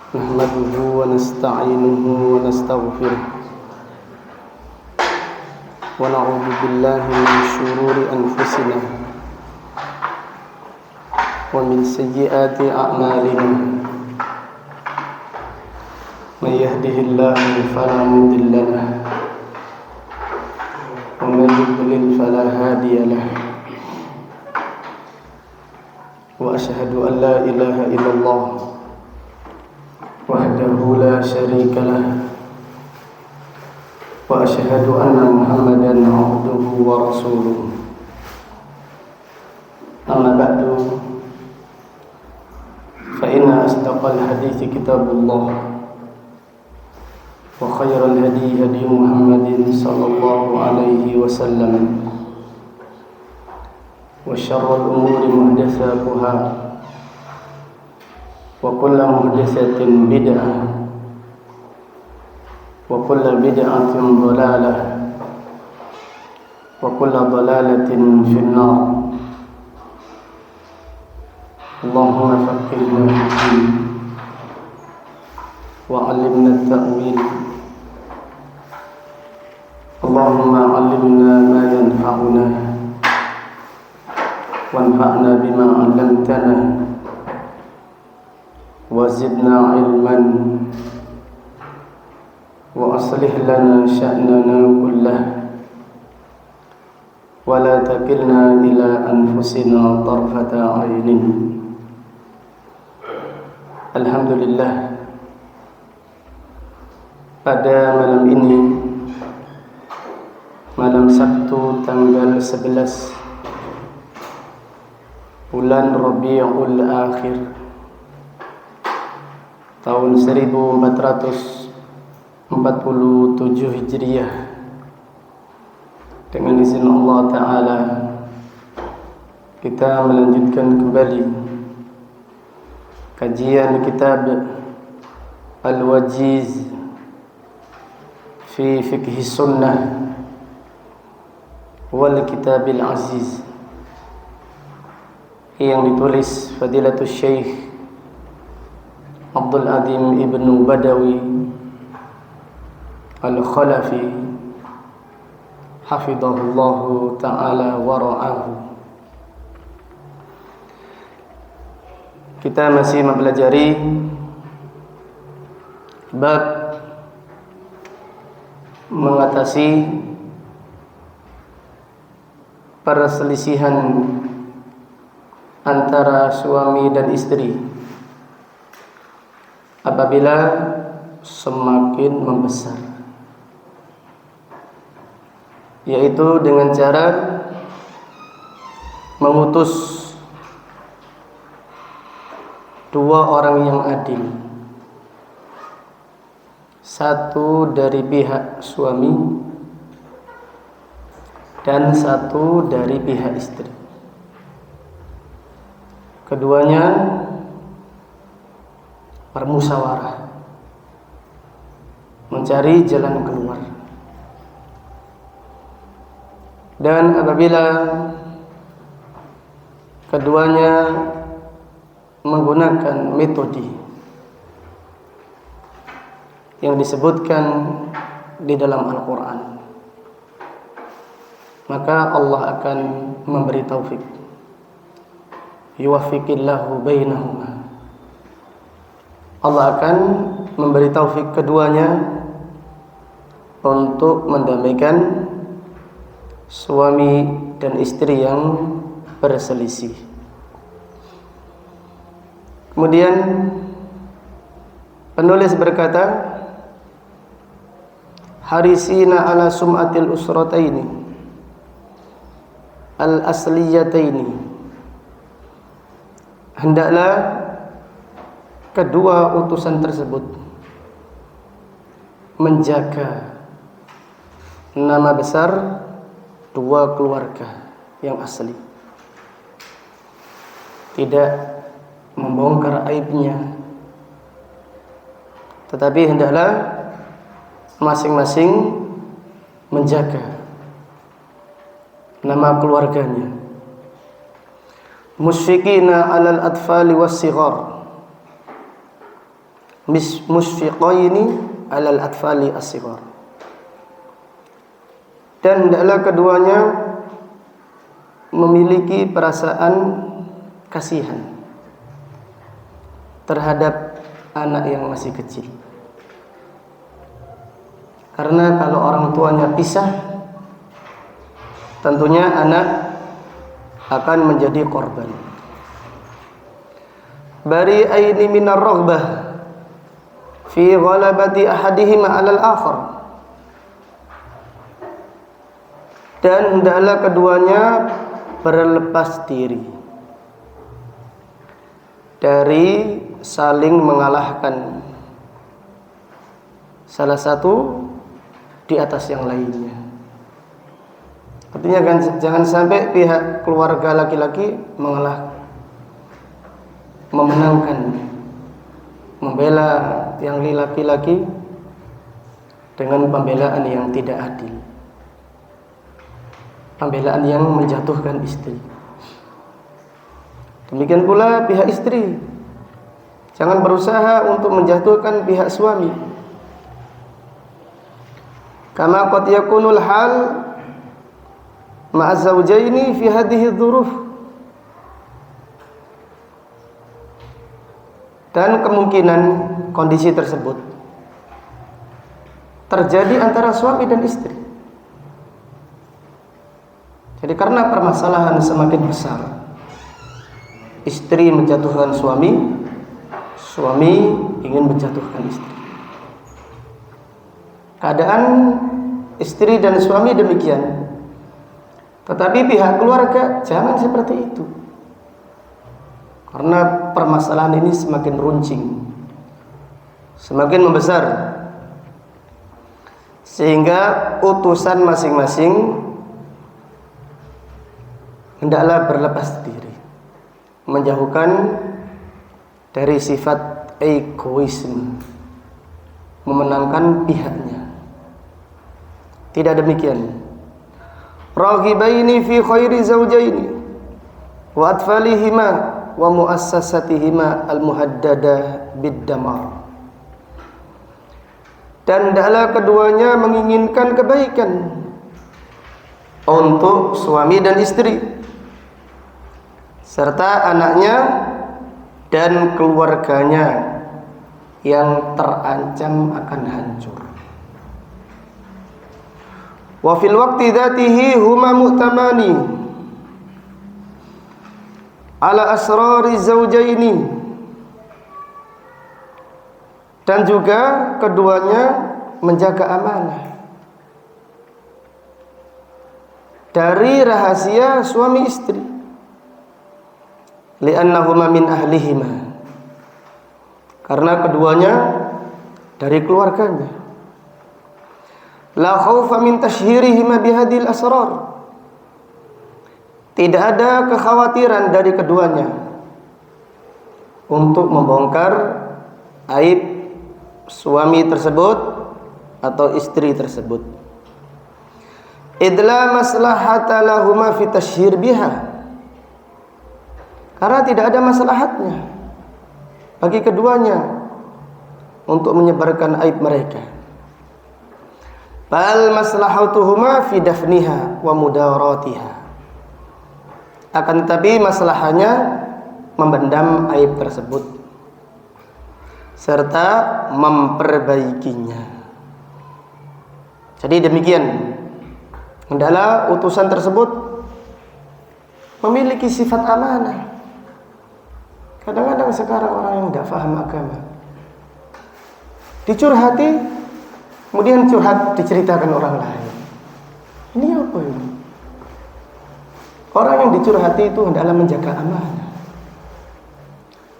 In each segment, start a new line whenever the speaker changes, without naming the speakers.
نحمده ونستعينه ونستغفره ونعوذ بالله من شرور أنفسنا ومن سيئات أعمالنا من يهده الله فلا مضل له ومن يضلل فلا هادي له وأشهد أن لا إله إلا الله وحده لا شريك له وأشهد أن محمدا عبده ورسوله أما بعد فإن أصدق الحديث كتاب الله وخير الهدي هدي محمد صلى الله عليه وسلم وشر الأمور محدثاتها وكل محدثة بدعة وكل بدعة ضلالة وكل ضلالة في النار اللهم فقهنا في الدين وعلمنا التأويل اللهم علمنا ما ينفعنا وانفعنا بما علمتنا وزدنا علما وأصلح لنا شأننا كله ولا تكلنا إلى أنفسنا طرفة عين. Alhamdulillah, pada malam ini, malam Sabtu tanggal 11 bulan Rabiul Akhir tahun 1447 Hijriah, dengan izin Allah Ta'ala kita melanjutkan kembali kajian kitab Al-Wajiz fi Fiqh Sunnah wal Kitabil Aziz yang ditulis Fadilatul Syekh Abdul Azim Ibnu Badawi Al-Khalafi hafidhahullahu ta'ala wa ra'ahu. Kita masih mempelajari bab mengatasi perselisihan antara suami dan istri apabila semakin membesar, yaitu dengan cara memutus dua orang yang adil, satu dari pihak suami dan satu dari pihak istri. Keduanya bermusyawarah mencari jalan keluar, dan apabila keduanya menggunakan metode yang disebutkan di dalam Al-Quran, maka Allah akan memberi taufik, yuwaffiqillahu bainahuma. Allah akan memberi taufik keduanya untuk mendamaikan suami dan istri yang berselisih. Kemudian penulis berkata, harisina ala sum'atil usrataini al-asliyataini, hendaklah kedua utusan tersebut menjaga nama besar dua keluarga yang asli, tidak membongkar aibnya, tetapi hendaklah masing-masing menjaga nama keluarganya. Musyfiqina 'alal atfali was-sighar, musfiqaini 'alal atfali as-sighar. Dan hendaklah keduanya memiliki perasaan kasihan terhadap anak yang masih kecil. Karena kalau orang tuanya pisah, tentunya anak akan menjadi korban. Bari'aini minar raghbah fi ghalabati ahadihima 'alal akhar. Dan hendaklah keduanya berlepas diri dari saling mengalahkan salah satu di atas yang lainnya. Artinya kan jangan sampai pihak keluarga laki-laki memenangkan, membela yang laki-laki dengan pembelaan yang tidak adil, pembelaan yang menjatuhkan istri. Demikian pula pihak istri, jangan berusaha untuk menjatuhkan pihak suami. Kama qad yakunul hal ma'a zawjaini fi hadhihi dzuruf. Dan kemungkinan kondisi tersebut terjadi antara suami dan istri. Jadi karena permasalahan semakin besar, istri menjatuhkan suami, suami ingin menjatuhkan istri. Keadaan istri dan suami demikian. Tetapi pihak keluarga jangan seperti itu. Karena permasalahan ini semakin runcing, semakin membesar, sehingga utusan masing-masing hendaklah berlepas diri, menjauhkan dari sifat egoisme, memenangkan pihaknya. Tidak demikian. Raghibaini fi khairi zawjaini wa atfalihima wa muassasatihima al-muhaddada bid-damar. Dan hendaklah keduanya menginginkan kebaikan untuk suami dan istri serta anaknya dan keluarganya yang terancam akan hancur. Wa fil waqti dzatihi huma mu'tamani ala asrari zawjaini. Dan juga keduanya menjaga amanah dari rahasia suami istri. Li'annahuma min ahlihima, karena keduanya dari keluarganya. La khaufa min tashhirihima bihadil asrar, tidak ada kekhawatiran dari keduanya untuk membongkar aib suami tersebut atau istri tersebut. Idla maslahata lahuma fi tashhir biha, karena tidak ada maslahatnya bagi keduanya untuk menyebarkan aib mereka. Bal maslahatuhuma fi dafniha wa mudawaratiha, akan tetapi masalahnya membendam aib tersebut serta memperbaikinya. Jadi demikian, hendaklah utusan tersebut memiliki sifat amanah. Kadang-kadang sekarang orang yang tidak paham agama dicurhati, kemudian curhat diceritakan orang lain. Ini apa ini? Orang yang dicurhati itu hendaklah menjaga amanah.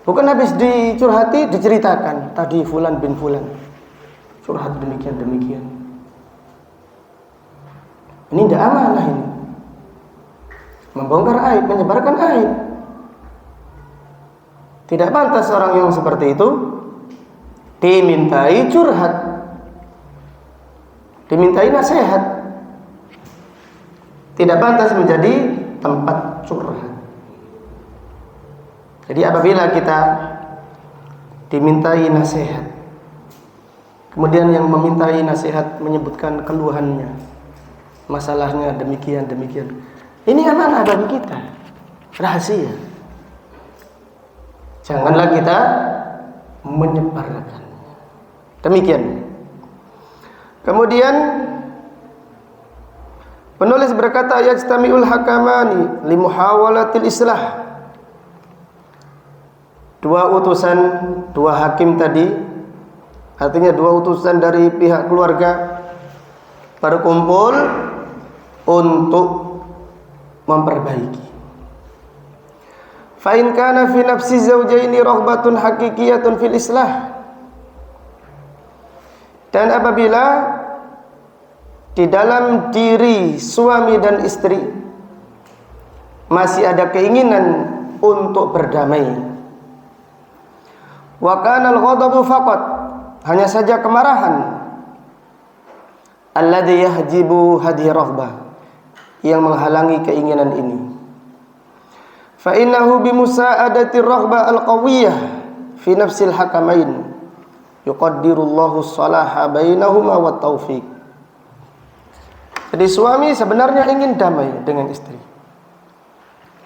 Bukan habis dicurhati diceritakan, tadi fulan bin fulan curhat demikian. Ini tidak amanah ini. Membongkar aib, menyebarkan aib. Tidak pantas orang yang seperti itu dimintai curhat, dimintai nasihat. Tidak pantas menjadi tempat curhat. Jadi apabila kita dimintai nasihat, Kemudian yang memintai nasihat menyebutkan keluhannya, masalahnya demikian. Ini amanah bagi kita, rahasia. Janganlah kita menyebarkan. Demikian. Kemudian penulis berkata, yajtami'ul hakamani limuhawalatil islah. Dua utusan, dua hakim tadi, artinya dua utusan dari pihak keluarga berkumpul untuk memperbaiki. Fa in kana fi nafsi zawjaini raghbatun haqiqiyatun fil islah. Dan apabila di dalam diri suami dan istri masih ada keinginan untuk berdamai, wa kana al-ghadabu faqat, hanya saja kemarahan, alladhi yahjibu hadhihi raghbah, yang menghalangi keinginan ini, fa innahu bi musa'adati raghbah al-qawiyyah fi nafsil hakamain yuqaddirullahu salaha bainahuma wa taufiq. Jadi suami sebenarnya ingin damai dengan istri,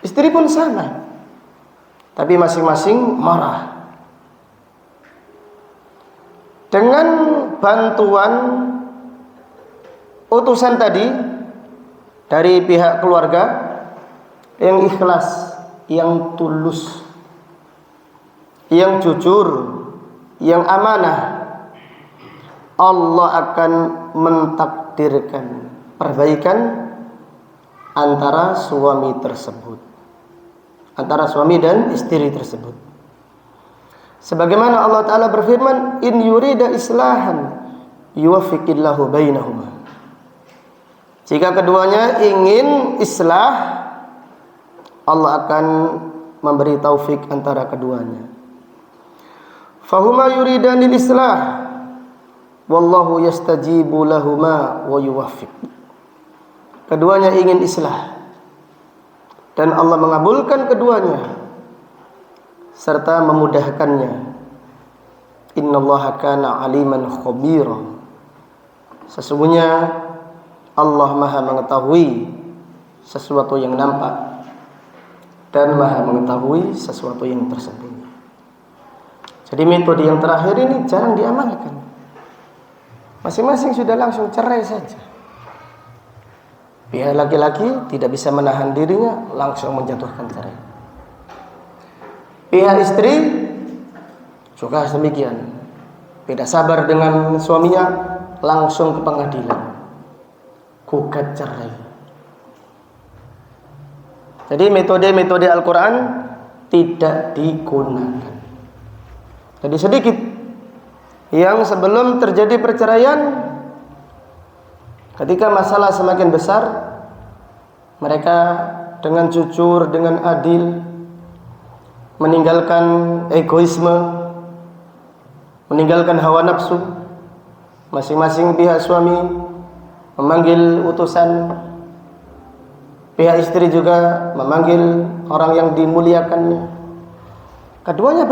istri pun sama, tapi masing-masing marah. Dengan bantuan utusan tadi dari pihak keluarga yang ikhlas, yang tulus, yang jujur, yang amanah, Allah akan mentakdirkan perbaikan antara suami tersebut, antara suami dan istri tersebut. Sebagaimana Allah Ta'ala berfirman, in yurida islahan yuwaffiqillahu bainahuma. Jika keduanya ingin islah, Allah akan memberi taufik antara keduanya. Fahuma yuridanil islah wallahu yastajibu lahuma wa yuwaffiq. Keduanya ingin islah dan Allah mengabulkan keduanya serta memudahkannya. Innallaha kana aliman khabira. Sesungguhnya Allah Maha mengetahui sesuatu yang nampak dan Maha mengetahui sesuatu yang tersembunyi. Jadi metode yang terakhir ini jarang diamalkan. Masing-masing sudah langsung cerai saja. Pihak laki-laki tidak bisa menahan dirinya, langsung menjatuhkan cerai. Pihak istri juga demikian. Tidak sabar dengan suaminya, langsung ke pengadilan, gugat cerai. Jadi metode-metode Al-Quran tidak digunakan. Jadi sedikit yang sebelum terjadi perceraian, ketika masalah semakin besar, mereka dengan jujur, dengan adil, meninggalkan egoisme, meninggalkan hawa nafsu. Masing-masing pihak suami memanggil utusan, pihak istri juga memanggil orang yang dimuliakannya. Keduanya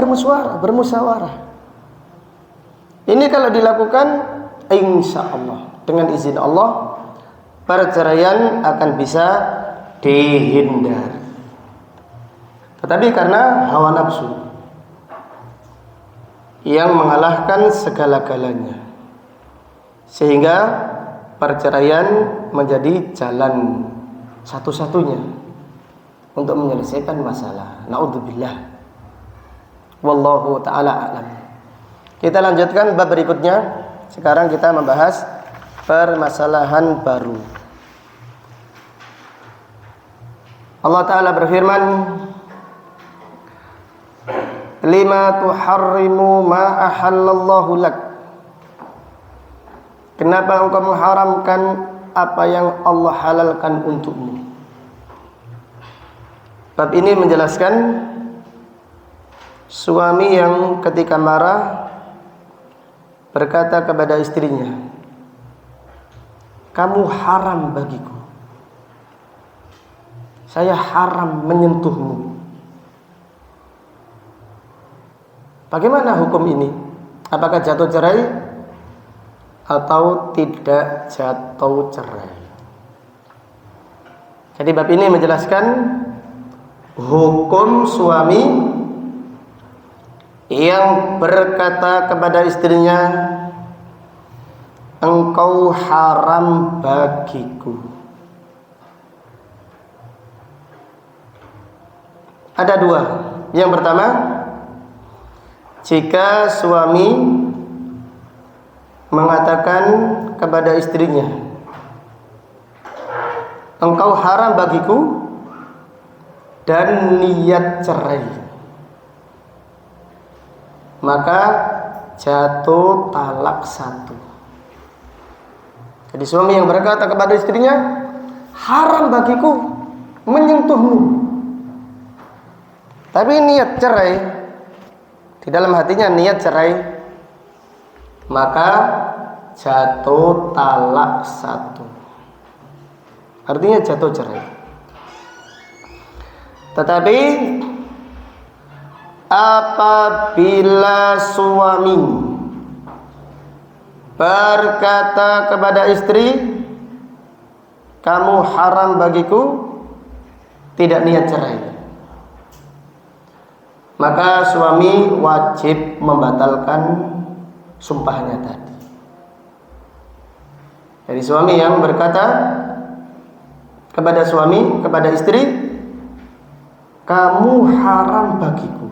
bermusyawarah. Ini kalau dilakukan, insya Allah, dengan izin Allah, perceraian akan bisa dihindari. Tetapi karena hawa nafsu yang mengalahkan segala-galanya, sehingga perceraian menjadi jalan satu-satunya untuk menyelesaikan masalah. Naudzubillah. Wallahu ta'ala a'lam. Kita lanjutkan bab berikutnya. Sekarang kita membahas permasalahan baru. Allah Ta'ala berfirman, lima tuharrimu ma ahallallahu lak. Kenapa engkau mengharamkan apa yang Allah halalkan untukmu? Bab ini menjelaskan suami yang ketika marah berkata kepada istrinya, kamu haram bagiku, saya haram menyentuhmu. Bagaimana hukum ini? Apakah jatuh cerai? atau tidak jatuh cerai. Jadi bab ini menjelaskan hukum suami yang berkata kepada istrinya, engkau haram bagiku. Ada dua. Yang pertama, jika suami mengatakan kepada istrinya, engkau haram bagiku, dan niat cerai, maka jatuh talak satu. Jadi suami yang berkata kepada istrinya, haram bagiku menyentuhmu, tapi niat cerai, di dalam hatinya niat cerai, maka jatuh talak satu. Artinya jatuh cerai. Tetapi apabila suami berkata kepada istri, kamu haram bagiku, tidak niat cerai, maka suami wajib membatalkan sumpahnya tadi. Jadi suami yang berkata kepada istri, kamu haram bagiku,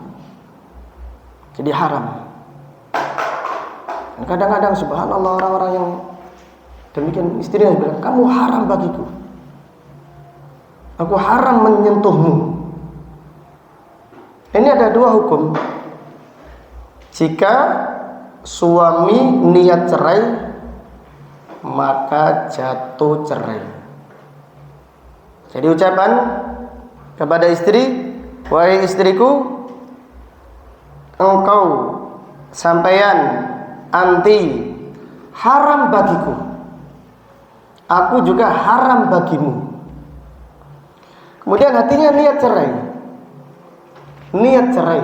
jadi haram. Dan kadang-kadang subhanallah orang-orang yang demikian istrinya bilang, kamu haram bagiku, aku haram menyentuhmu. Ini ada dua hukum. Jika suami niat cerai, maka jatuh cerai. Jadi ucapan kepada istri, wahai istriku, engkau sampeyan anti haram bagiku, aku juga haram bagimu. Kemudian hatinya niat cerai,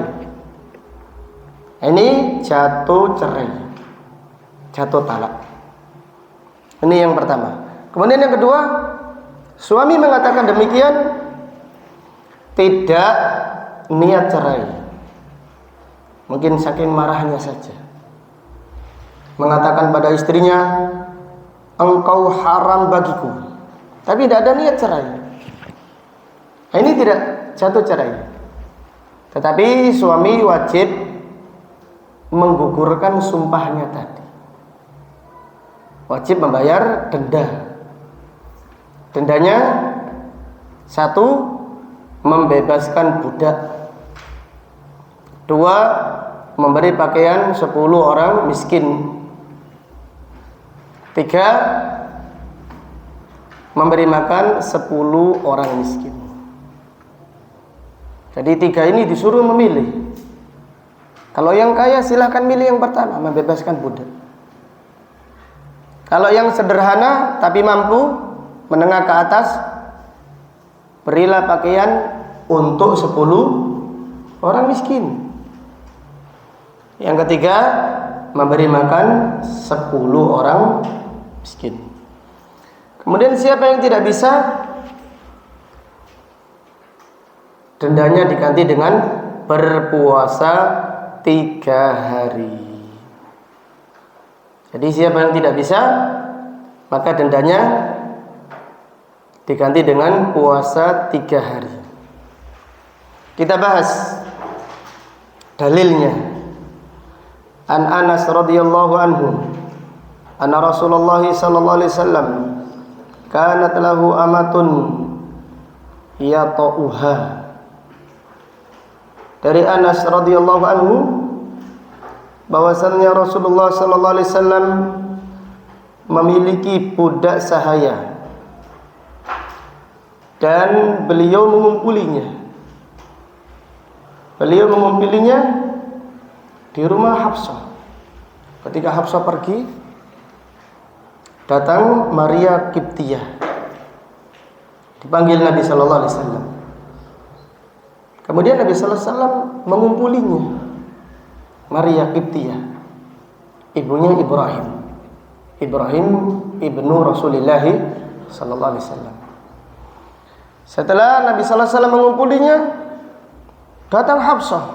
ini jatuh cerai, jatuh talak. Ini yang pertama. Kemudian yang kedua, suami mengatakan demikian, tidak niat cerai, mungkin saking marahnya saja, mengatakan pada istrinya, engkau haram bagiku, tapi tidak ada niat cerai. Ini tidak jatuh cerai. Tetapi suami wajib menggugurkan sumpahnya tadi, wajib membayar denda. Dendanya satu, membebaskan budak. Dua, memberi pakaian 10 orang miskin. Tiga, memberi makan 10 orang miskin. Jadi tiga ini disuruh memilih. Kalau yang kaya silahkan milih yang pertama, membebaskan budak. Kalau yang sederhana tapi mampu, menengah ke atas, berilah pakaian untuk 10 orang miskin. Yang ketiga, memberi makan 10 orang miskin. Kemudian siapa yang tidak bisa, dendanya diganti dengan berpuasa 3 hari. Jadi siapa yang tidak bisa, maka dendanya diganti dengan puasa 3 hari. Kita bahas dalilnya. An Anas radhiyallahu anhu, anna Rasulullah sallallahu alaihi wasallam kanat lahu amatun yata'uha. Dari Anas radhiyallahu anhu bahwasannya Rasulullah sallallahu alaihi wasallam memiliki budak sahaya dan beliau mengumpulinya. Beliau mengumpulinya di rumah Hafsah. Ketika Hafsah pergi, datang Maria Qibtiyah, dipanggil Nabi sallallahu alaihi wasallam. Kemudian Nabi sallallahu alaihi wasallam mengumpulinya, Maria Qibtiyah, ibunya Ibrahim. Ibrahim ibnu Rasulullah sallallahu alaihi wasallam. Setelah Nabi sallallahu alaihi wasallam mengumpulinya, datang Hafsah.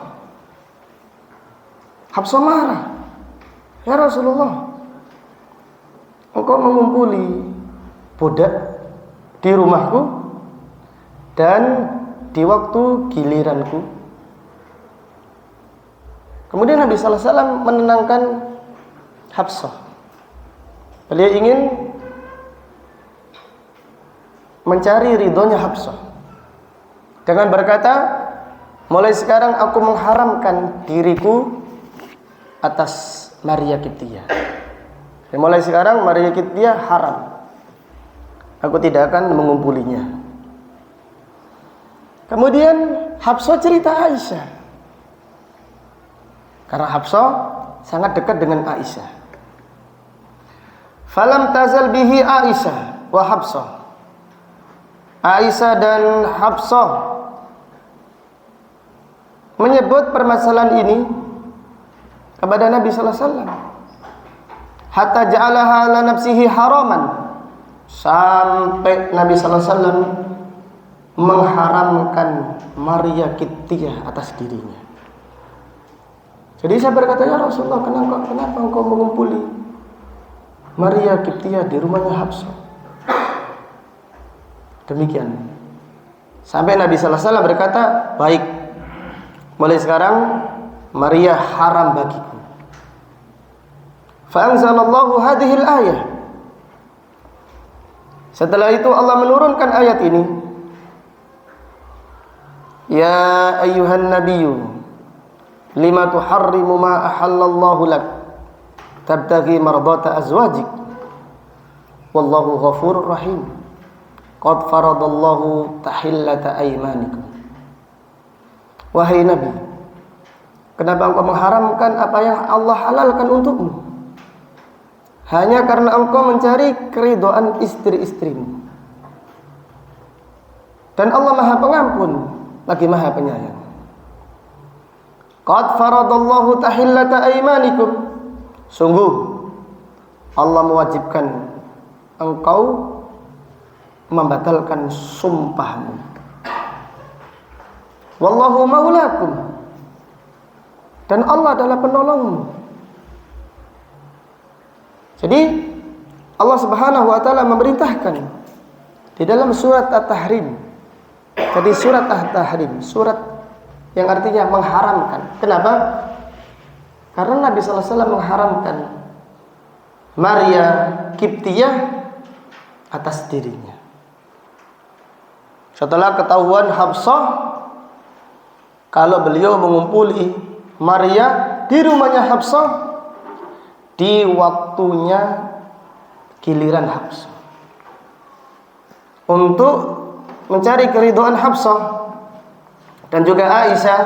Hafsah marah. Ya Rasulullah, engkau mengumpuli budak di rumahku dan di waktu giliranku. Kemudian Nabi sallallahu alaihi wasallam menenangkan Hafsah. Beliau ingin mencari ridhonya Hafsah dengan berkata, mulai sekarang aku mengharamkan diriku atas Maria Kiptiyah. Mulai sekarang Maria Kiptiyah haram. Aku tidak akan mengumpulinya. Kemudian Hafsah cerita Aisyah. Karena Hafsah sangat dekat dengan Aisyah. Falam tazal bihi Aisyah wa Hafsah. Aisyah dan Hafsah menyebut permasalahan ini kepada Nabi sallallahu alaihi wasallam. Hatta ja'alaha ala nafsihi haraman. Sampai Nabi sallallahu alaihi wasallam mengharamkan Maria Kiptiyah atas dirinya. Jadi saya berkata, ya Rasulullah, kenapa engkau mengumpuli Maria Kiptiyah di rumahnya Hafsah? Demikian. Sampai Nabi sallallahu alaihi wasallam berkata, baik, mulai sekarang Maria haram bagiku. Fa anzalallahu hadhil ayah. Setelah itu Allah menurunkan ayat ini. Ya ayyuhan nabiyyu lima tuharrimu ma ahallallahu lak tabtaghi mardata azwajik wallahu ghafurur rahim. Qad faradallahu tahillata aymanikum. Wahai Nabi, kenapa engkau mengharamkan apa yang Allah halalkan untukmu? Hanya karena engkau mencari keridhaan istri-istrimu. Dan Allah Maha Pengampun lagi Maha Penyayang. Qad faradallahu tahillata aymanikum. Sungguh Allah mewajibkan engkau membatalkan sumpahmu. Wallahu maulakum. Dan Allah adalah penolongmu. Jadi Allah Subhanahu wa taala memerintahkan di dalam surat At-Tahrim. Jadi surat At-Tahrim, surat yang artinya mengharamkan. Kenapa? Karena Nabi sallallahu alaihi wasallam mengharamkan Maria Kiptiyah atas dirinya. Setelah ketahuan Hafsah kalau beliau mengumpuli Maria di rumahnya Hafsah di waktunya giliran Hafsah untuk mencari keridhaan Hafsah dan juga Aisyah,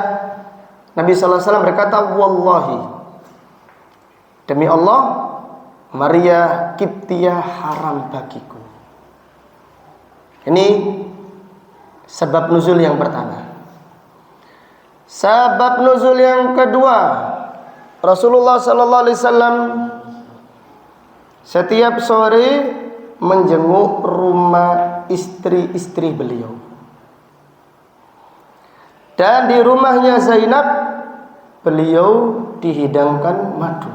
Nabi sallallahu alaihi wasallam berkata, wallahi, demi Allah, Maria Kiptiyah haram bagiku. Ini sebab nuzul yang pertama. Sebab nuzul yang kedua, Rasulullah sallallahu alaihi wasallam setiap sore menjenguk rumah istri-istri beliau. Dan di rumahnya Zainab beliau dihidangkan madu.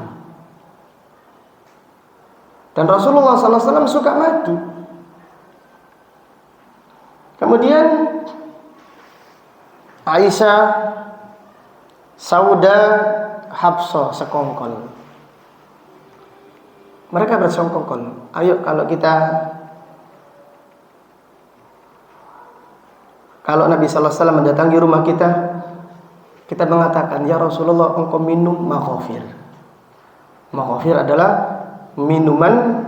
Dan Rasulullah sallallahu alaihi wasallam suka madu. Kemudian Aisyah, Sauda, Hafsah sekongkol. Mereka bersongkol. Ayo kalau Nabi sallallahu alaihi wasallam mendatangi rumah kita, kita mengatakan, ya Rasulullah, engkau minum maghfir. Maghfir adalah minuman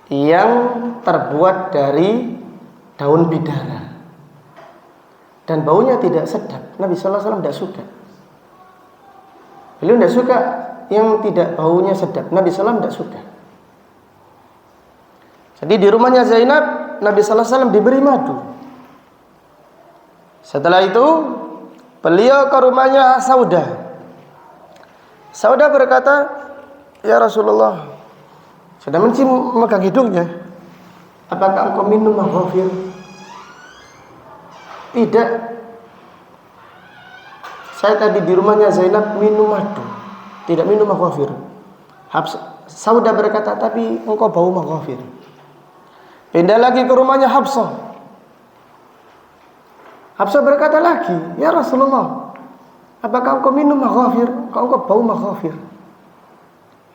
yang terbuat dari daun bidara dan baunya tidak sedap. Nabi sallallahu alaihi wasallam tidak suka. Beliau tidak suka yang tidak baunya sedap. Nabi sallallahu alaihi wasallam tidak suka. Jadi di rumahnya Zainab, Nabi sallallahu alaihi wasallam diberi madu. Setelah itu beliau ke rumahnya Sauda. Sauda berkata, ya Rasulullah, Sudah mencium megang hidungnya. Apakah engkau minum maghfir? Tidak. Saya tadi di rumahnya Zainab minum madu, tidak minum maghfir. Saudah berkata, tapi engkau bau maghfir. Pindah lagi ke rumahnya Hafsah. Hafsah berkata lagi, ya Rasulullah, apakah engkau minum maghfir? Engkau bau maghfir.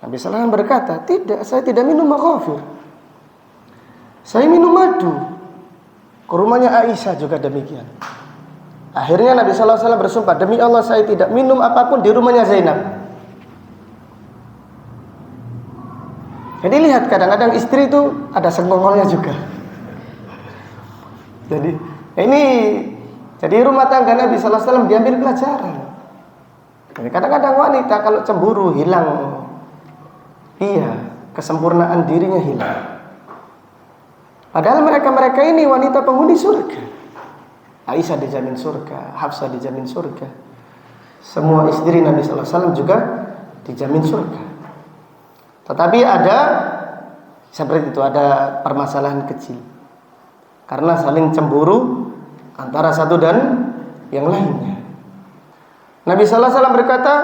Nabi SAW berkata, tidak, saya tidak minum maghfir. Saya minum madu. Ke rumahnya Aisyah juga demikian. Akhirnya Nabi SAW bersumpah, demi Allah saya tidak minum apapun di rumahnya Zainab. Jadi lihat, kadang-kadang istri itu ada senggongolnya juga. Jadi rumah tangga Nabi SAW diambil pelajaran. Jadi kadang-kadang wanita kalau cemburu hilang, kesempurnaan dirinya hilang. Padahal mereka ini wanita penghuni surga. Aisyah dijamin surga, Hafsah dijamin surga. Semua istri Nabi SAW juga dijamin surga. Tetapi ada seperti itu, ada permasalahan kecil. Karena saling cemburu antara satu dan yang lainnya. Nabi SAW berkata,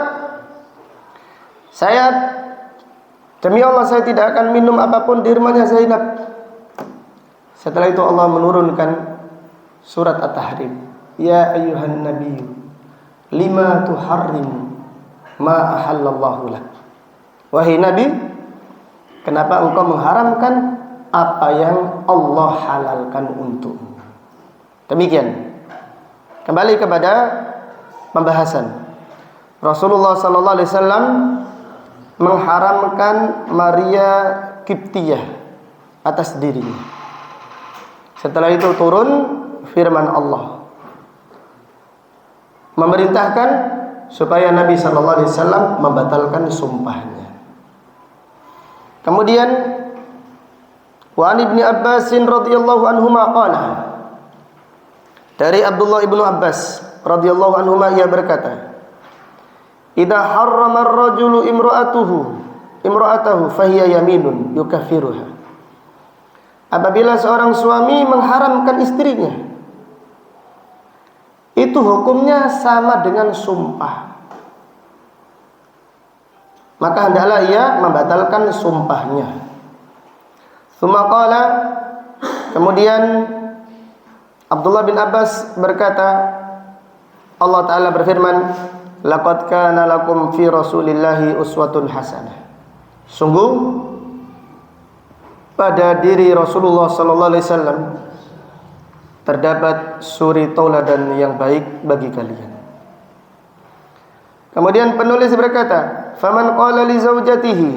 demi Allah saya tidak akan minum apapun di rumahnya Zainab. Setelah itu Allah menurunkan surat At-Tahrim. Ya ayyuhan nabiyyu lima tuharrim ma ahallallahu lak. Wahai Nabi, kenapa engkau mengharamkan apa yang Allah halalkan untukmu? Demikian. Kembali kepada pembahasan. Rasulullah sallallahu alaihi wasallam mengharamkan Maria Kiptiyah atas dirinya. Setelah itu turun firman Allah memerintahkan supaya Nabi sallallahu alaihi wasallam membatalkan sumpahnya. Kemudian wa an Ibnu Abbas radhiyallahu anhuma qala, dari Abdullah ibnu Abbas radhiyallahu anhuma ia berkata, idza harrama ar-rajulu imra'atahu fahiya yaminun yukaffiruha. Apabila seorang suami mengharamkan istrinya, itu hukumnya sama dengan sumpah. Maka hendaklah ia membatalkan sumpahnya. Tsumma qala, kemudian Abdullah bin Abbas berkata, Allah Ta'ala berfirman, laqad kana lakum fi Rasulillahi uswatun hasanah. Sungguh pada diri Rasulullah sallallahu alaihi wasallam terdapat suri tauladan yang baik bagi kalian. Kemudian penulis berkata, faman qala li zaujatihi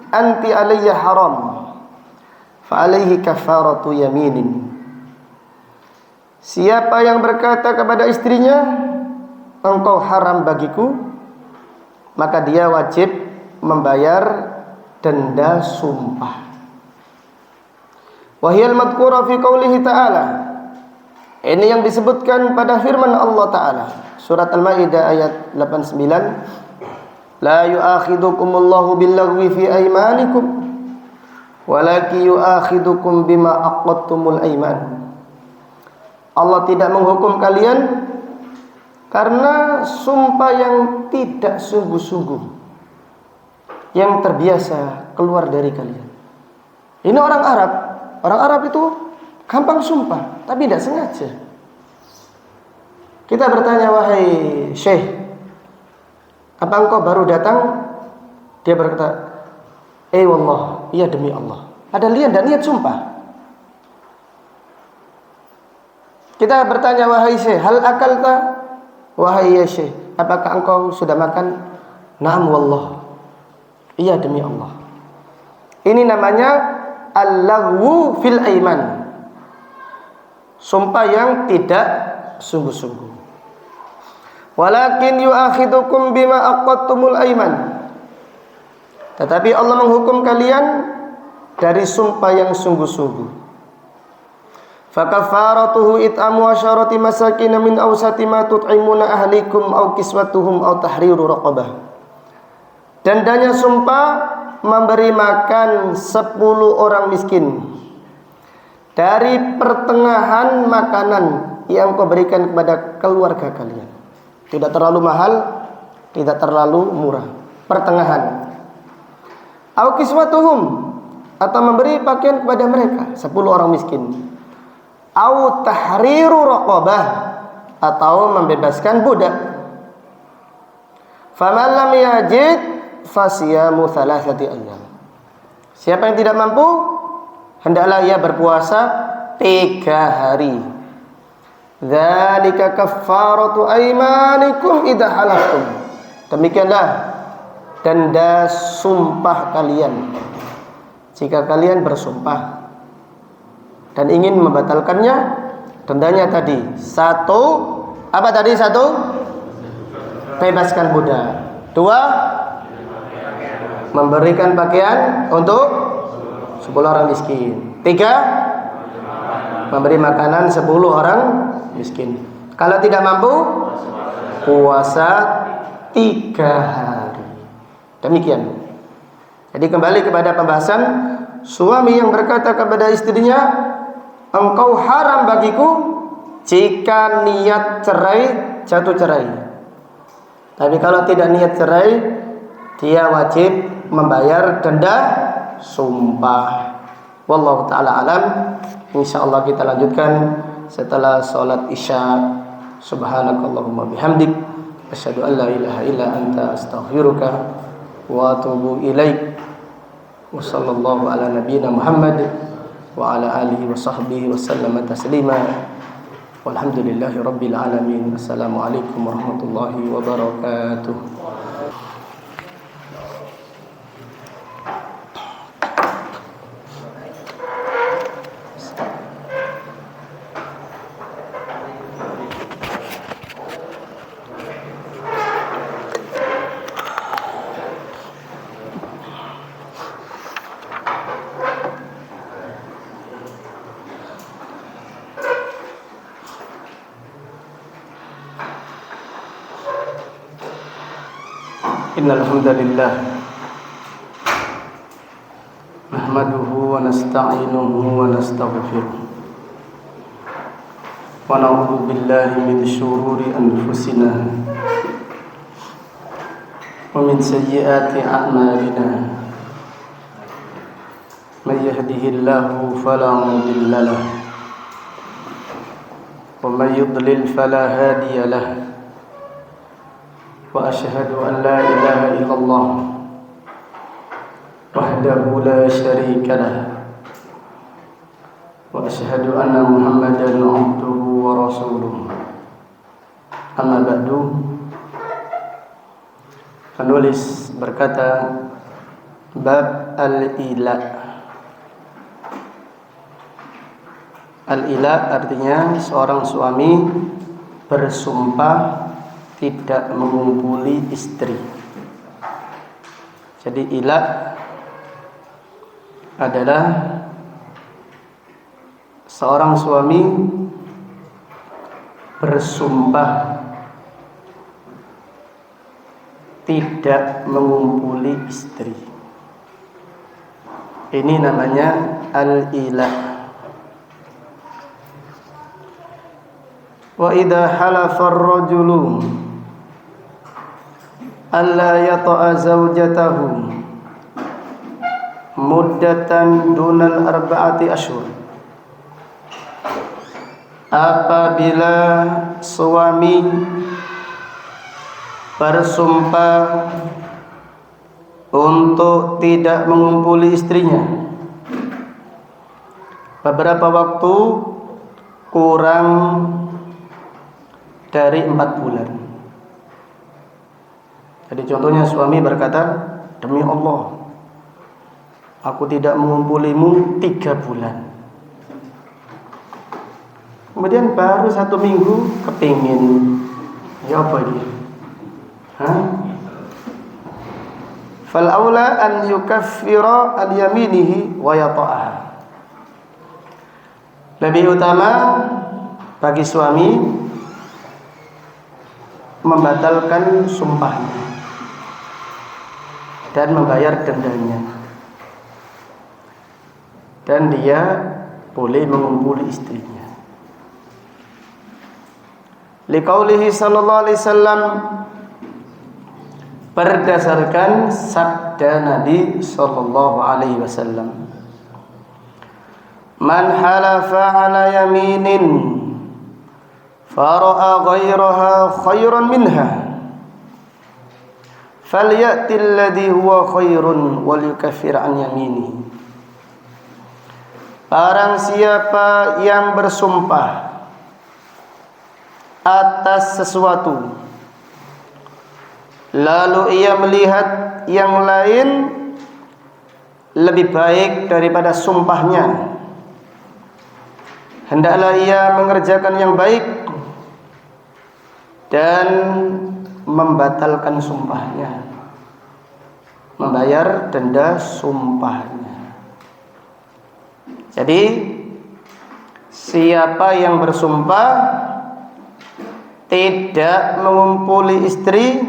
anti alayya haram fa alaihi kafaratu yaminin. Siapa yang berkata kepada istrinya, engkau haram bagiku, maka dia wajib membayar denda sumpah. Wahiyal madhkura fi qoulihi ta'ala. Ini yang disebutkan pada firman Allah Ta'ala, surat Al-Maidah ayat 89. La yu'akhidukumullahu billaghwi fi aymanikum walakin yu'akhidukum bima aqadtumul ayman. Allah tidak menghukum kalian karena sumpah yang tidak sungguh-sungguh, yang terbiasa keluar dari kalian. Ini orang Arab. Orang Arab itu gampang sumpah, tapi tidak sengaja. Kita bertanya, wahai Syekh, apa engkau baru datang? Dia berkata, wallah, iya demi Allah. Ada lihat dan niat sumpah. Kita bertanya, wahai Syekh, hal akalta? Wahai ya Syekh, apakah engkau sudah makan? Naam wallah, iya demi Allah. Ini namanya al-laghwu fil aiman, sumpah yang tidak sungguh-sungguh. Walakin yu'akhidukum bima aqadtumul aiman, tetapi Allah menghukum kalian dari sumpah yang sungguh-sungguh. Fakafaratuhu it'amu asyarati masakin min awsati ma tut'imuna ahlikum aw kiswatuhum aw tahriru raqabah. Dendanya sumpah memberi makan 10 orang miskin dari pertengahan makanan yang kau berikan kepada keluarga kalian. Tidak terlalu mahal, tidak terlalu murah, pertengahan. Au kiswatuhum, atau memberi pakaian kepada mereka 10 orang miskin. Au tahriru raqabah, atau membebaskan budak. Faman lam yajid fasiyamu thalathati ayyam. Siapa yang tidak mampu, hendaklah ia berpuasa 3 hari. Dzalika kaffaratu aymanikum idza halaftum. Demikianlah tanda sumpah kalian jika kalian bersumpah dan ingin membatalkannya. Tandanya tadi 1, apa tadi? 1, bebaskan budak. 2, memberikan pakaian untuk 10 orang miskin. 3, memberi makanan 10 orang miskin. Kalau tidak mampu, puasa 3 hari. Demikian. Jadi kembali kepada pembahasan suami yang berkata kepada istrinya, engkau haram bagiku jika niat cerai, jatuh cerai. Tapi kalau tidak niat cerai, dia wajib membayar denda sumpah. Wallahu ta'ala alam. Insyaallah kita lanjutkan setelah sholat isya. Subhanakallahumma bihamdik, asyhadu an la ilaha illa anta, astaghfiruka wa atubu ilaik. Wa sallallahu ala nabiyyina Muhammad wa ala alihi wa sahbihi wa sallama taslima. Walhamdulillahi rabbil alamin. Assalamualaikum warahmatullahi wabarakatuh. Innal hamdalillah nahmaduhu wa nasta'inuhu wa nastaghfiruh wa na'udzu billahi min shururi anfusina wa min sayyiati a'malina. May yahdihillahu fala mudilla lahu wa may yudlil fala hadiya lahu. وأشهد أن لا إله إلا الله وحده لا شريك له وأشهد أن محمدا عبده ورسوله. أما بعد. Penulis berkata, bab al-ila. Al-ila artinya seorang suami bersumpah tidak mengumpuli istri. Jadi ila adalah seorang suami bersumpah tidak mengumpuli istri. Ini namanya al-ila. Wa idza halafa ar-rajulu alla yata'a zawjatahu muddatan dunal arba'ati ashhur. Apabila suami bersumpah untuk tidak mengumpuli istrinya beberapa waktu kurang dari 4 bulan. Jadi contohnya suami berkata, demi Allah, aku tidak mengumpulimu 3 bulan. Kemudian baru 1 minggu kepingin. Ya apa ini? Fal aula an yukaffira al yaminihi wa yata'aha. Lebih utama bagi suami membatalkan sumpahnya dan membayar dendanya. Dan dia boleh mengumpuli istrinya. Liqaulihi sallallahu alaihi wasallam, berdasarkan sabda Nabi sallallahu alaihi wasallam, man halafa ala yaminin fara'a ghairaha khairan minha falyati alladhi huwa khairun wal yukaffir an yamini. Barang siapa yang bersumpah atas sesuatu lalu ia melihat yang lain lebih baik daripada sumpahnya, hendaklah ia mengerjakan yang baik dan membatalkan sumpahnya, membayar denda sumpahnya. Jadi siapa yang bersumpah tidak mengumpuli istri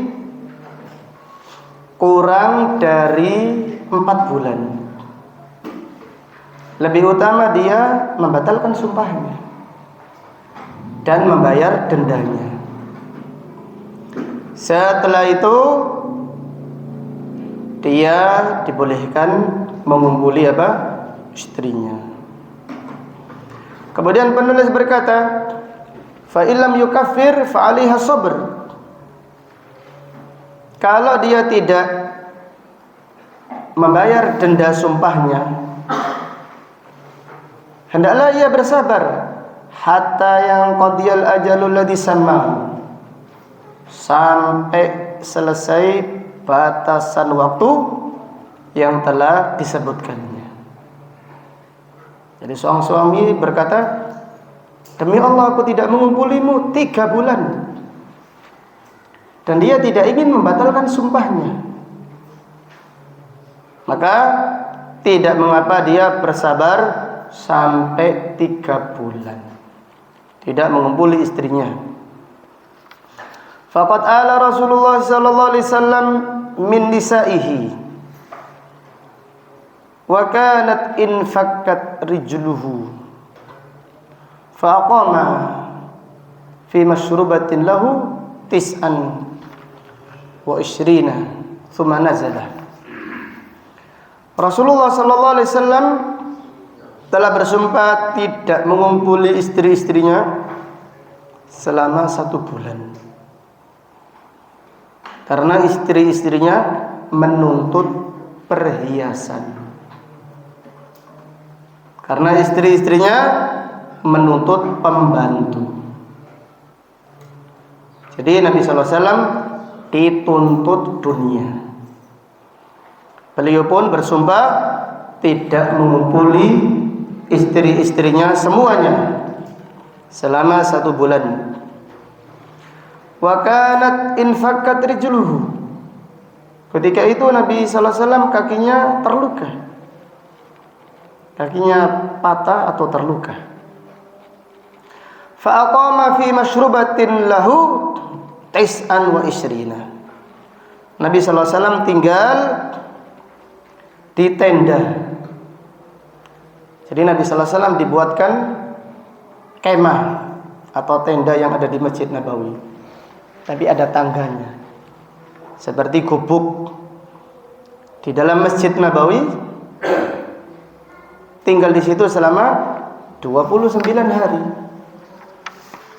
kurang dari 4 bulan, lebih utama dia membatalkan sumpahnya dan membayar dendanya. Setelah itu dia dibolehkan mengumpuli istrinya. Kemudian penulis berkata, fa illam yukaffir fa 'alaiha sabr. Kalau dia tidak membayar denda sumpahnya, hendaklah ia bersabar hatta yang qadiyal ajalul ladzi samma, sampai selesai batasan waktu yang telah disebutkannya. Jadi seorang suami berkata, demi Allah aku tidak mengumpulimu 3 bulan, dan dia tidak ingin membatalkan sumpahnya, maka tidak mengapa dia bersabar sampai 3 bulan tidak mengumpuli istrinya. Faqad ala Rasulullah sallallahu alaihi wasallam min nisaihi wa kanat in fakkat rijluhu fa aqama fi mashrubatin lahu 29 thumma nazala. Rasulullah sallallahu alaihi wasallam telah bersumpah tidak mengumpuli istri-istrinya selama 1 bulan karena istri-istrinya menuntut perhiasan, karena istri-istrinya menuntut pembantu. Jadi Nabi SAW dituntut dunia. Beliau pun bersumpah tidak mengumpuli istri-istrinya semuanya selama 1 bulan. Wa kanat infakkat rijluhu. Ketika itu Nabi SAW kakinya terluka, kakinya patah atau terluka. Fa aqama fi mashrubatin lahu 29. Nabi SAW tinggal di tenda. Jadi Nabi SAW dibuatkan kemah atau tenda yang ada di Masjid Nabawi, tapi ada tangganya seperti gubuk di dalam Masjid Nabawi. Tinggal di situ selama 29 hari.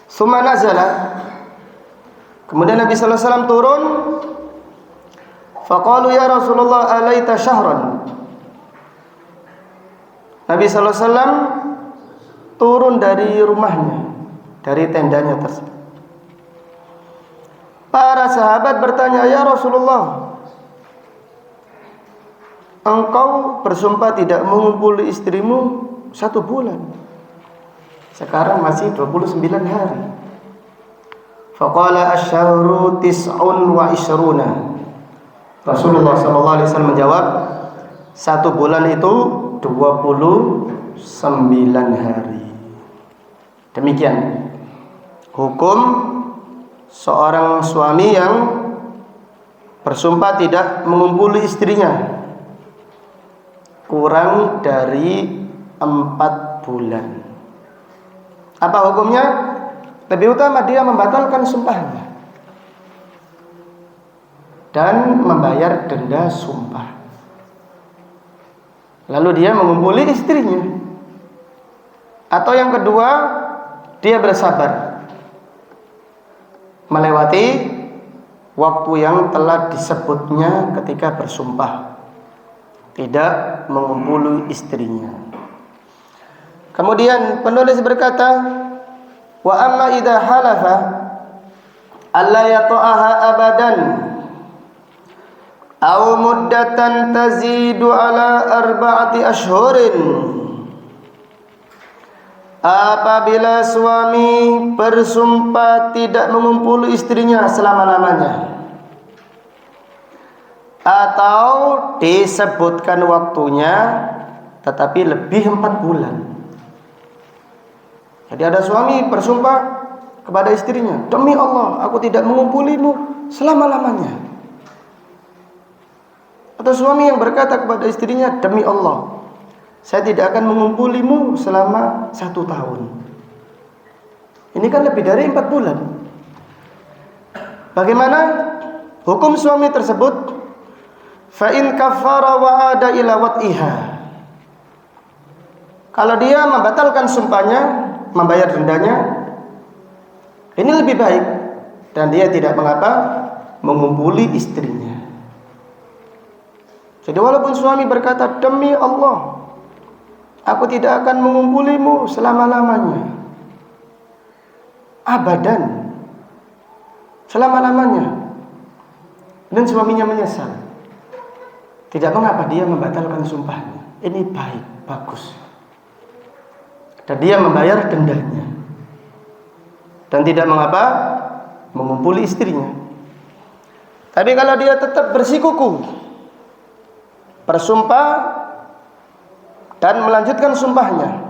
Summa nazala. Kemudian Nabi sallallahu alaihi wasallam turun. Faqalu ya Rasulullah alaita syahran. Nabi sallallahu alaihi wasallam turun dari rumahnya, dari tendanya tersebut. Para sahabat bertanya, "Ya Rasulullah, engkau bersumpah tidak mengumpuli istrimu 1 bulan. Sekarang masih 29 hari." Faqala asyhuru 29. Rasulullah sallallahu alaihi wasallam menjawab, 1 bulan itu 29 hari. Demikian hukum seorang suami yang bersumpah tidak mengumpuli istrinya kurang dari 4 bulan. Apa hukumnya? Lebih utama dia membatalkan sumpahnya dan membayar denda sumpah. Lalu dia mengumpuli istrinya. Atau yang kedua, dia bersabar melewati waktu yang telah disebutnya ketika bersumpah tidak mengumpuli istrinya. Kemudian penulis berkata, wa amma idza halafa alla yata'aha abadan aw muddatan tazidu ala 4 ashhurin. Apabila suami bersumpah tidak mengumpuli istrinya selama-lamanya, atau disebutkan waktunya tetapi lebih 4 bulan. Jadi ada suami bersumpah kepada istrinya, demi Allah aku tidak mengumpulimu selama-lamanya. Atau suami yang berkata kepada istrinya, demi Allah saya tidak akan mengumpulimu selama 1 tahun. Ini kan lebih dari 4 bulan. Bagaimana hukum suami tersebut? Fa in kafara wa ada ila wat'iha. Kalau dia membatalkan sumpahnya, membayar dendanya, ini lebih baik, dan dia tidak mengapa mengumpuli istrinya. Jadi walaupun suami berkata, demi Allah aku tidak akan mengumpulimu selama-lamanya, abadan, selama-lamanya, dan suaminya menyesal, tidak mengapa dia membatalkan sumpahnya. Ini baik, bagus, dan dia membayar dendanya, dan tidak mengapa mengumpuli istrinya. Tapi kalau dia tetap bersikukuh bersumpah dan melanjutkan sumpahnya,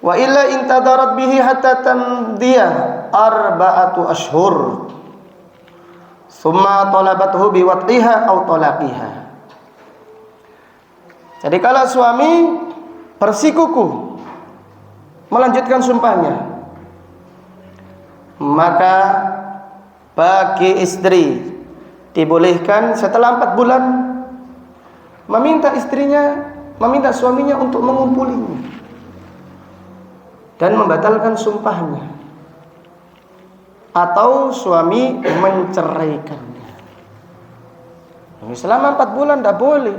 wa illa intadarat bihi hatta tamdiya 4 ashhur summa talabathu biwat'iha aw talaqiha. Jadi kalau suami bersikukuh melanjutkan sumpahnya, maka bagi istri dibolehkan setelah 4 bulan meminta suaminya untuk mengumpulinya dan membatalkan sumpahnya, atau suami menceraikannya. Selama 4 bulan tidak boleh.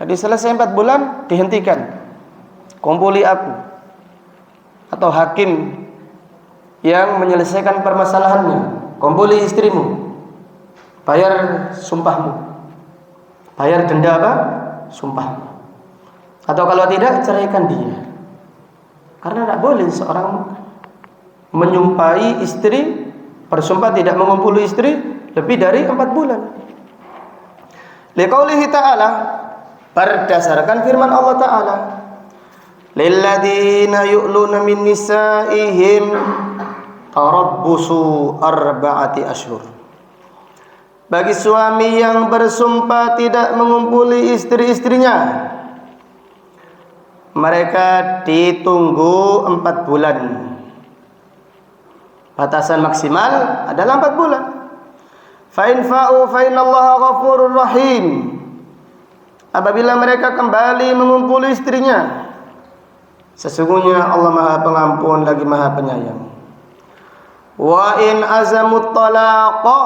Jadi selesai 4 bulan dihentikan, kumpuli aku, atau hakim yang menyelesaikan permasalahannya, kumpuli istrimu, bayar sumpahmu, bayar denda apa? Sumpahmu. Atau kalau tidak, ceraikan dia. Karena tidak boleh seorang menyumpahi istri, bersumpah tidak mengumpuli istri lebih dari 4 bulan. Liqaulihi ta'ala, berdasarkan firman Allah Ta'ala, lilladzina yu'luna min nisa'ihim tarabbusu 4 ashhur. Bagi suami yang bersumpah tidak mengumpuli istri-istrinya, mereka ditunggu 4 bulan. Batasan maksimal adalah 4 bulan. Fa in fa'u fa innallaha ghafurur rahim. Apabila mereka kembali mengumpuli istrinya, sesungguhnya Allah Maha Pengampun lagi Maha Penyayang. Wa in azamut talaqa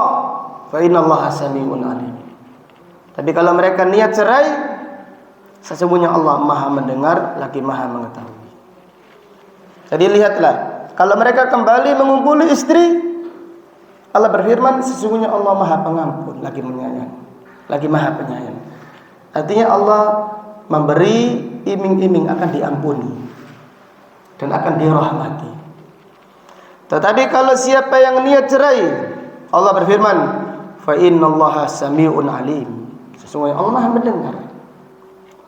fa innallaha samiun alim. Tapi kalau mereka niat cerai, sesungguhnya Allah Maha mendengar lagi Maha mengetahui. Jadi lihatlah, kalau mereka kembali mengumpuli istri, Allah berfirman, sesungguhnya Allah Maha Pengampun lagi menyayang, lagi Maha Penyayang. Artinya Allah memberi iming-iming akan diampuni dan akan dirahmati. Tetapi kalau siapa yang niat cerai, Allah berfirman, fa innallaha samiun alim. Sesungguhnya Allah Maha mendengar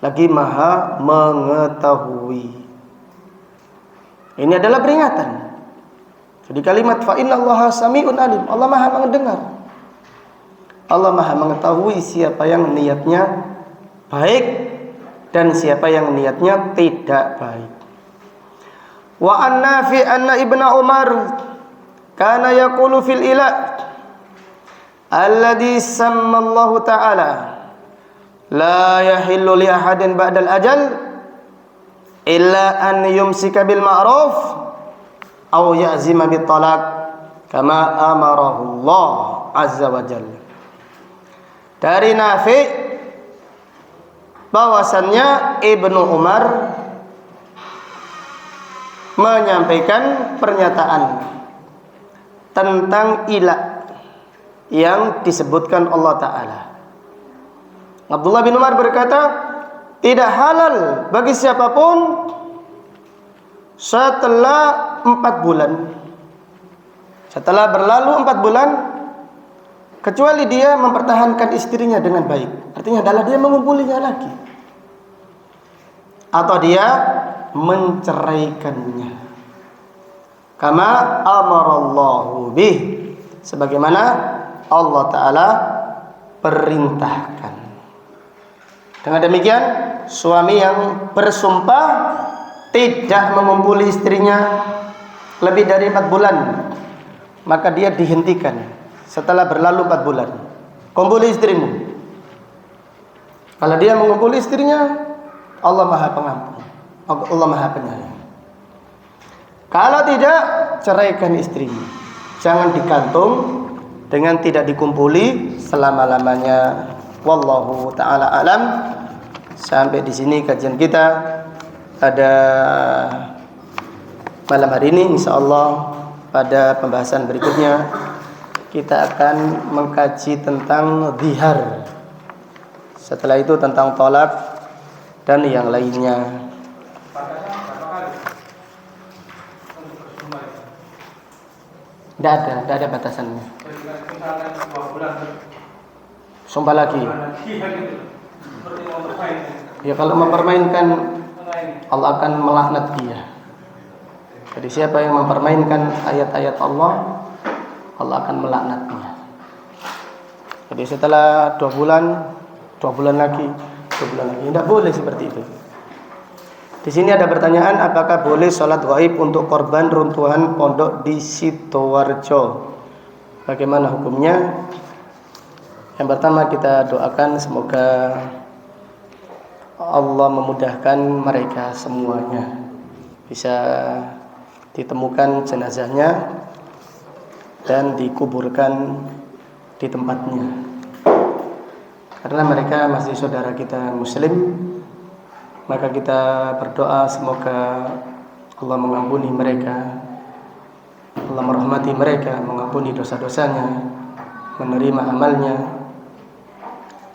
lagi Maha mengetahui. Ini adalah peringatan. Jadi kalimat fa innallaha samiun alim, Allah Maha mendengar. Allah Maha mengetahui siapa yang niatnya baik dan siapa yang niatnya tidak baik. Wa an-Nafi anna Ibnu Umar kana yaqulu fil ilah alladhi sammallahu ta'ala la yahillu li ahadin ba'dal ajal illa an yumsika bil ma'ruf aw ya'zima bit talaq kama amarahu Allah azza wa jalla. Dari Nafi bahwasannya Ibnu Umar menyampaikan pernyataan tentang ilah yang disebutkan Allah Ta'ala. Abdullah bin Umar berkata, tidak halal bagi siapapun setelah 4 bulan, setelah berlalu 4 bulan, kecuali dia mempertahankan istrinya dengan baik. Artinya adalah dia mengumpulinya lagi, atau dia menceraikannya. Kama amarallahu bih, sebagaimana Allah Ta'ala perintahkan. Dengan demikian, suami yang bersumpah tidak mengumpuli istrinya lebih dari 4 bulan, maka dia dihentikan setelah berlalu 4 bulan. Kumpuli istrimu. Kalau dia mengumpuli istrinya, Allah Maha Pengampun, Allah Maha Penyayang. Kalau tidak, ceraikan istrimu. Jangan digantung dengan tidak dikumpuli selama-lamanya. Wallahu ta'ala alam. Sampai di sini kajian kita pada malam hari ini. Insyaallah pada pembahasan berikutnya kita akan mengkaji tentang zihar. Setelah itu tentang tolak dan yang lainnya. Tidak ada batasannya. Sumpah lagi. Ya, kalau mempermainkan, Allah akan melaknat dia. Jadi siapa yang mempermainkan ayat-ayat Allah, Allah akan melaknatnya. Jadi setelah 2 bulan, 2 bulan lagi, 2 bulan lagi. Tidak boleh seperti itu. Di sini ada pertanyaan, apakah boleh sholat gaib untuk korban runtuhan pondok di Sidoarjo? Bagaimana hukumnya? Yang pertama kita doakan semoga Allah memudahkan mereka semuanya, bisa ditemukan jenazahnya dan dikuburkan di tempatnya. Karena mereka masih saudara kita muslim, maka kita berdoa semoga Allah mengampuni mereka, Allah merahmati mereka, mengampuni dosa-dosanya, menerima amalnya,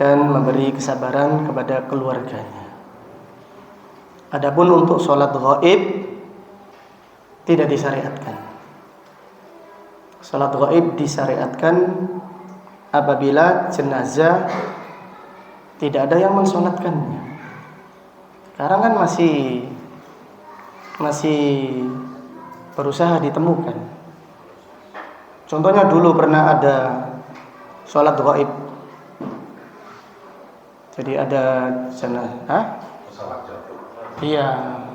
dan memberi kesabaran kepada keluarganya. Adapun untuk sholat gaib tidak disyariatkan. Sholat gaib disyariatkan apabila jenazah tidak ada yang mensolatkannya. Sekarang kan masih berusaha ditemukan. Contohnya dulu pernah ada sholat gaib. Jadi ada jenazah, iya,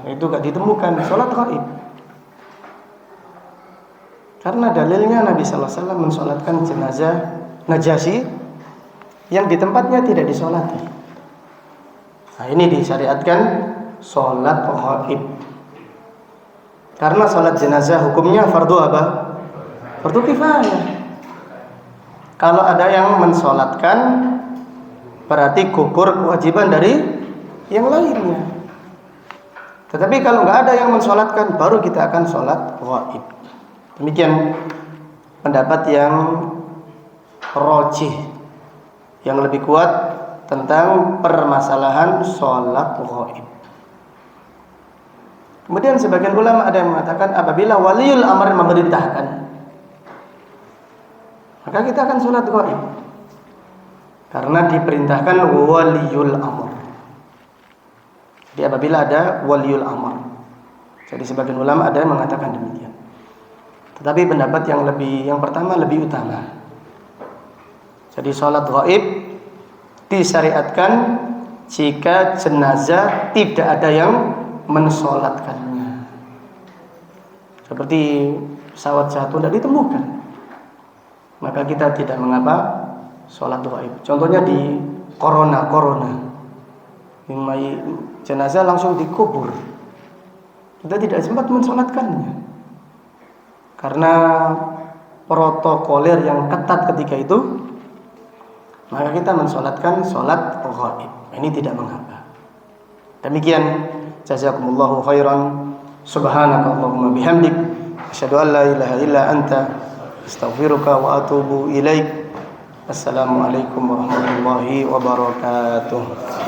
itu gak ditemukan sholat gaib. Karena dalilnya Nabi sallallahu alaihi wasallam mensolatkan jenazah Najasyi yang di tempatnya tidak disolati. Nah, ini disyariatkan sholat gaib. Karena sholat jenazah hukumnya fardu apa? Fardu kifayah. Kalau ada yang mensolatkan, berarti gugur kewajiban dari yang lainnya. Tetapi kalau nggak ada yang mensolatkan, baru kita akan sholat gaib. Demikian pendapat yang rajih, yang lebih kuat tentang permasalahan sholat gaib. Kemudian sebagian ulama ada yang mengatakan apabila waliul amr memerintahkan, maka kita akan sholat gaib. Karena diperintahkan waliul amr. Jadi apabila ada waliul amr. Jadi sebagian ulama ada yang mengatakan demikian. Tetapi pendapat yang pertama lebih utama. Jadi sholat gaib disyariatkan jika jenazah tidak ada yang mensolatkannya. Seperti pesawat jatuh tidak ditemukan, maka kita tidak mengapa sholat gaib. Contohnya di corona, jenazah langsung dikubur, kita tidak sempat mensolatkannya karena protokoler yang ketat ketika itu, maka kita mensolatkan sholat gaib. Ini tidak mengapa. Demikian, jazakumullahu khairan. Subhanakallahumma bihamdik, asyhadu an la ilaha illa anta, astaghfiruka wa atubu ilaik. Assalamualaikum warahmatullahi wabarakatuh.